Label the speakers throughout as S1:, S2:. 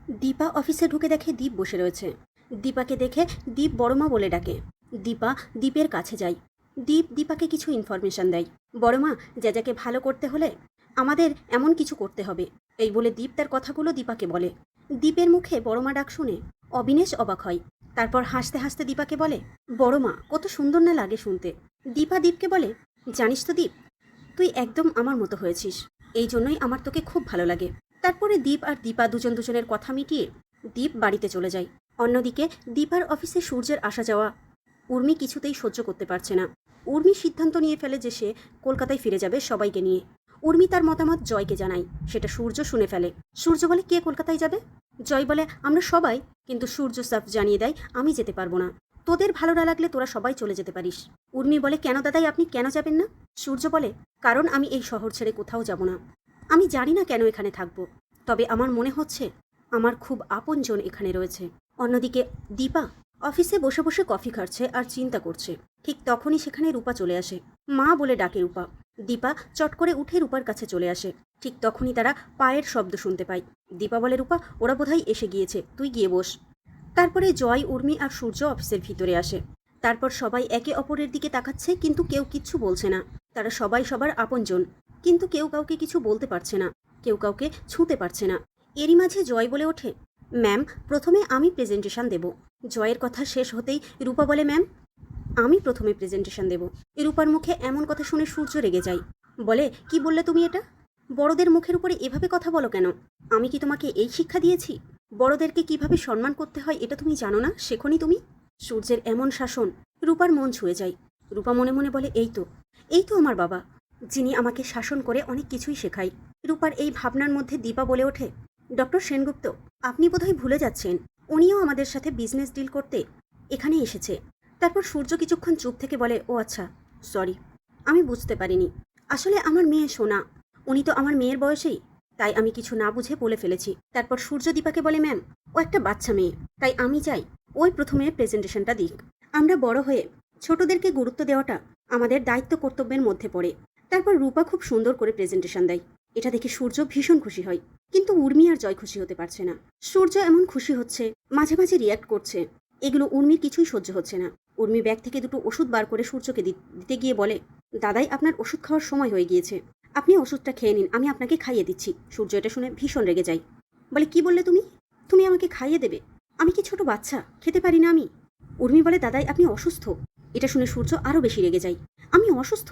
S1: দীপা অফিসে ঢুকে দেখে দীপ বসে রয়েছে। দীপাকে দেখে দীপ বড়মা বলে ডাকে। দীপা দীপের কাছে যায়। দীপ দীপাকে কিছু ইনফরমেশন দেয়। বড়মা, যাকে ভালো করতে হলে আমাদের এমন কিছু করতে হবে, এই বলে দীপ তার কথাগুলো দীপাকে বলে। দীপের মুখে বড়মা ডাক শুনে অবিনেশ অবাক হয়। তারপর হাসতে হাসতে দীপাকে বলে, বড়মা, কত সুন্দর না লাগে শুনতে। দীপা দীপকে বলে, জানিস তো দীপ, তুই একদম আমার মতো হয়েছিস, এই জন্যই আমার তোকে খুব ভালো লাগে। তারপরে দীপ আর দীপা দুজন দুজনের কথা মিটিয়ে দীপ বাড়িতে চলে যায়। অন্যদিকে দীপার অফিসে সূর্যের আসা যাওয়া উর্মি কিছুতেই সহ্য করতে পারছে না। উর্মি সিদ্ধান্ত নিয়ে ফেলে যে সে কলকাতায় ফিরে যাবে সবাইকে নিয়ে। উর্মি তার মতামত জয়কে জানায়। সেটা সূর্য শুনে ফেলে। সূর্য বলে, কে কলকাতায় যাবে? জয় বলে, আমরা সবাই। কিন্তু সূর্য সাফ জানিয়ে দেয়, আমি যেতে পারবো না। তোদের ভালো না লাগলে তোরা সবাই চলে যেতে পারিস। উর্মি বলে, কেন দাদাই, আপনি কেন যাবেন না? সূর্য বলে, কারণ আমি এই শহর ছেড়ে কোথাও যাব না। আমি জানি না কেন এখানে থাকবো, তবে আমার মনে হচ্ছে আমার খুব আপনজন এখানে রয়েছে। অন্যদিকে দীপা অফিসে বসে বসে কফি খাচ্ছে আর চিন্তা করছে। ঠিক তখনই সেখানে রূপা চলে আসে। মা বলে ডাকে রূপা। দীপা চট করে উঠে রূপার কাছে চলে আসে। ঠিক তখনই তারা পায়ের শব্দ শুনতে পায়। দীপা বলে, রূপা, ওরা বোধহয় এসে গিয়েছে, তুই গিয়ে বস। তারপরে জয়, উর্মি আর সূর্য অফিসের ভিতরে আসে। তারপর সবাই একে অপরের দিকে তাকাচ্ছে, কিন্তু কেউ কিচ্ছু বলছে না। তারা সবাই সবার আপনজন, কিন্তু কেউ কাউকে কিছু বলতে পারছে না, কেউ কাউকে ছুঁতে পারছে না। এরই মাঝে জয় বলে ওঠে, ম্যাম, প্রথমে আমি প্রেজেন্টেশন দেব। জয়ের কথা শেষ হতেই রূপা বলে, ম্যাম, আমি প্রথমে প্রেজেন্টেশন দেব। রূপার মুখে এমন কথা শুনে সূর্য রেগে যায়। বলে, কি বললে তুমি এটা? বড়দের মুখের উপরে এভাবে কথা বলো কেন? আমি কি তোমাকে এই শিক্ষা দিয়েছি? বড়দেরকে কিভাবে সম্মান করতে হয় এটা তুমি জানো না? শেখনি তুমি? সূর্যের এমন শাসন রূপার মন ছুঁয়ে যায়। রূপা মনে মনে বলে, এই তো আমার বাবা, যিনি আমাকে শাসন করে অনেক কিছুই শেখায়। রূপার এই ভাবনার মধ্যে দীপা বলে ওঠে, ডক্টর সেনগুপ্ত, আপনি বোধহয় ভুলে যাচ্ছেন, উনিও আমাদের সাথে বিজনেস ডিল করতে এখানে এসেছে। তারপর সূর্য কিছুক্ষণ চুপ থেকে বলে, ও আচ্ছা, সরি, আমি বুঝতে পারিনি। আসলে আমার মেয়ে সোনা, উনি তো আমার মেয়ের বয়সেই, তাই আমি কিছু না বুঝে বলে ফেলেছি। তারপর সূর্য দীপাকে বলে, ম্যাম, ও একটা বাচ্চা মেয়ে, তাই আমি চাই ওই প্রথমে প্রেজেন্টেশনটা দিক। আমরা বড় হয়ে ছোটদেরকে গুরুত্ব দেওয়াটা আমাদের দায়িত্ব কর্তব্যের মধ্যে পড়ে। তারপর রূপা খুব সুন্দর করে প্রেজেন্টেশন দেয়। এটা দেখে সূর্য ভীষণ খুশি হয়, কিন্তু উর্মি আর জয় খুশি হতে পারছে না। সূর্য এমন খুশি হচ্ছে, মাঝে মাঝে রিয়াক্ট করছে, এগুলো উর্মির কিছুই সহ্য হচ্ছে না। উর্মি ব্যাগ থেকে দুটো ওষুধ বার করে সূর্যকে দিতে গিয়ে বলে, দাদাই, আপনার ওষুধ খাওয়ার সময় হয়ে গিয়েছে, আপনি ওষুধটা খেয়ে নিন, আমি আপনাকে খাইয়ে দিচ্ছি। সূর্য এটা শুনে ভীষণ রেগে যায়। বলে, কি বললে তুমি? তুমি আমাকে খাইয়ে দেবে? আমি কি ছোট বাচ্চা, খেতে পারি না আমি? উর্মি বলে, দাদাই, আপনি অসুস্থ। এটা শুনে সূর্য আরও বেশি রেগে যায়। আমি অসুস্থ?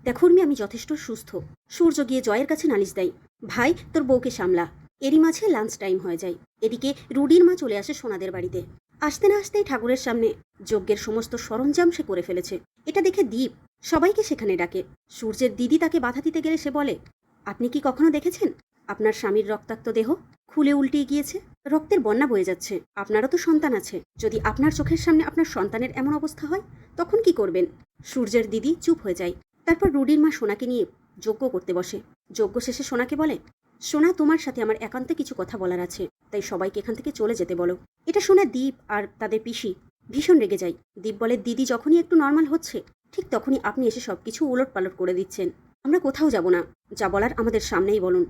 S1: দেখো উর্মি, আমি যথেষ্ট সুস্থ। সূর্য গিয়ে জয়ের কাছে নালিশ দেয়, ভাই, তোর বউকে সামলা। এরই মাঝে লাঞ্চ টাইম হয়ে যায়। এদিকে রুডির মা চলে আসে সোনাদের বাড়িতে। আসতে না আসতেই ঠাকুরের সামনে যজ্ঞের সমস্ত সরঞ্জাম সে করে ফেলেছে। এটা দেখে দীপ সবাইকে সেখানে ডাকে। সূর্যের দিদি তাকে বাধা দিতে গেলে সে বলে, আপনি কি কখনো দেখেছেন আপনার স্বামীর রক্তাক্ত দেহ খুলে উল্টিয়ে গিয়েছে, রক্তের বন্যা বয়ে যাচ্ছে? আপনারও তো সন্তান আছে, যদি আপনার চোখের সামনে আপনার সন্তানের এমন অবস্থা হয় তখন কি করবেন? সূর্যের দিদি চুপ হয়ে যায়। তারপর রুডির মা সোনাকে নিয়ে যজ্ঞ করতে বসে। যজ্ঞ শেষে সোনাকে বলে, সোনা, তোমার সাথে আমার একান্তে কিছু কথা বলার আছে, তাই সবাইকে এখান থেকে চলে যেতে বলো। এটা শুনে দীপ আর তাদের পিসি ভীষণ রেগে যায়। দীপ বলে, দিদি যখনই একটু নর্মাল হচ্ছে ঠিক তখনই আপনি এসে সবকিছু উলট পালট করে দিচ্ছেন। আমরা কোথাও যাব না, যা বলার আমাদের সামনেই বলুন।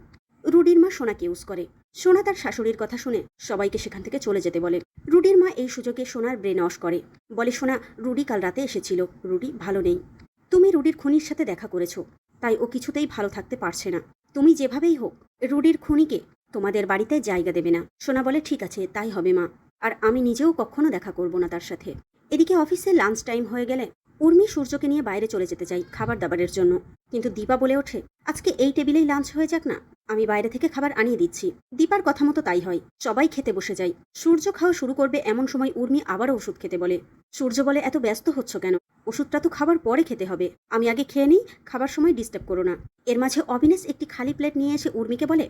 S1: রুডির মা সোনাকে ইউজ করে। সোনা তার শাশুড়ির কথা শুনে সবাইকে সেখান থেকে চলে যেতে বলে। রুডির মা এই সুযোগে সোনার ব্রেন ওয়াশ করে। বলে, সোনা, রুডি কাল রাতে এসেছিল, রুডি ভালো নেই। তুমি রুডির খুনির সাথে দেখা করেছো, তাই ও কিছুতেই ভালো থাকতে পারছে না। তুমি যেভাবেই হোক রুডির খুনিকে তোমাদের বাড়িতে জায়গা দেবে না। সোনা বলে, ঠিক আছে, তাই হবে মা, আর আমি নিজেও কখনো দেখা করব না তার সাথে। এদিকে অফিসে লাঞ্চ টাইম হয়ে গেলে উর্মি সূর্যকে নিয়ে বাইরে চলে যেতে চাই খাবার দাবারের জন্য, কিন্তু দীপা বলে ওঠে, আজকে এই টেবিলেই লাঞ্চ হয়ে যাক না, আমি বাইরে থেকে খাবার আনিয়ে দিচ্ছি। দীপার কথা মতো তাই হয়। সবাই খেতে বসে যায়। সূর্য খাওয়া শুরু করবে এমন সময় উর্মি আবারও ওষুধ খেতে বলে। সূর্য বলে, এত ব্যস্ত হচ্ছ কেন? ওষুধটা তো খাবার পরে খেতে হবে, আমি আগে খেয়ে নিই, খাবার সময় ডিস্টার্ব করো না। এর মাঝে অবিনেশ একটি খালি প্লেট নিয়ে এসে উর্মিকে বলে,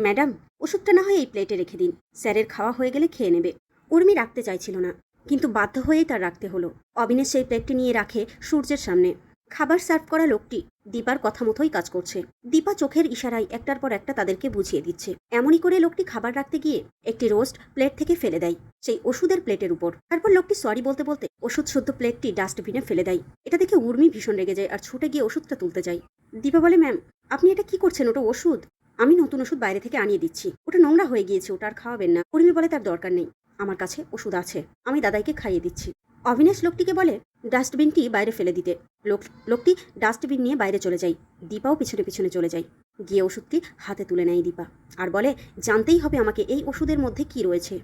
S1: ম্যাডাম, ওষুধটা না হয় এই প্লেটে রেখে দিন, স্যারের খাওয়া হয়ে গেলে খেয়ে নেবে। উর্মি রাখতে চাইছিল না, কিন্তু বাধ্য হয়েই তার রাখতে হলো। অবিনেশ সেই প্লেটটি নিয়ে রাখে সূর্যের সামনে। খাবার সার্ভ করা লোকটি দীপার কথা মতোই কাজ করছে। দীপা চোখের ইশারায় একটার পর একটা তাদেরকে বুঝিয়ে দিচ্ছে। এমনই করে লোকটি খাবার রাখতে গিয়ে একটি রোস্ট প্লেট থেকে ফেলে দেয় সেই ওষুধের প্লেটের উপর। তারপর লোকটি সরি বলতে বলতে ওষুধ শুদ্ধ প্লেটটি ডাস্টবিনে ফেলে দেয়। এটা দেখে উর্মি ভীষণ রেগে যায় আর ছুটে গিয়ে ওষুধটা তুলতে যায়। দীপা বলে, ম্যাম, আপনি এটা কি করছেন? ওটা ওষুধ। আমি নতুন ওষুধ বাইরে থেকে আনিয়ে দিচ্ছি, ওটা নোংরা হয়ে গিয়েছে, ওটা আর খাওয়াবেন না। উর্মি বলে তার দরকার নেই, আমার কাছে ওষুধ আছে, আমি দাদাইকে খাইয়ে দিচ্ছি। অবিনাশ লোকটিকে বলে ডাস্টবিনটি বাইরে ফেলে দিতে। লোকটি ডাস্টবিন নিয়ে বাইরে চলে যায়। দীপাও পিছনে পিছনে চলে যায়। গিয়ে ওষুধটি হাতে তুলে নেয় দীপা আর বলে, জানতেই হবে আমাকে এই ওষুধের মধ্যে কি রয়েছে।